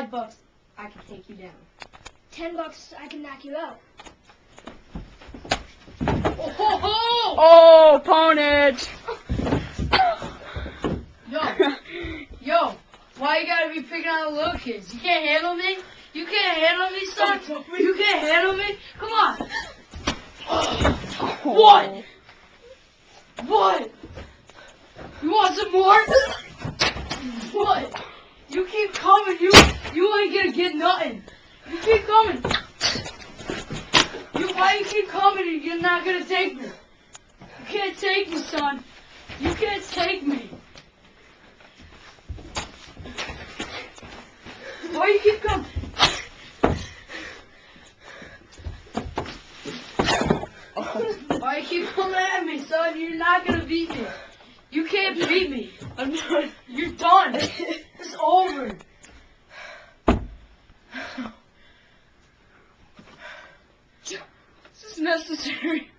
$5, I can take you down. $10, I can knock you out. Oh, ho, ho! Oh, opponent! Yo, why you gotta be picking on the little kids? You can't handle me? You can't handle me, son? You can't handle me? Come on. What? What? You want some more? What? You keep coming. You ain't gonna get nothing. You keep coming. Why you keep coming and you're not gonna take me? You can't take me, son. You can't take me. Why you keep coming? Why you keep coming at me, son? You're not gonna beat me. You can't beat me. I'm done. You're done. It's over. This is necessary.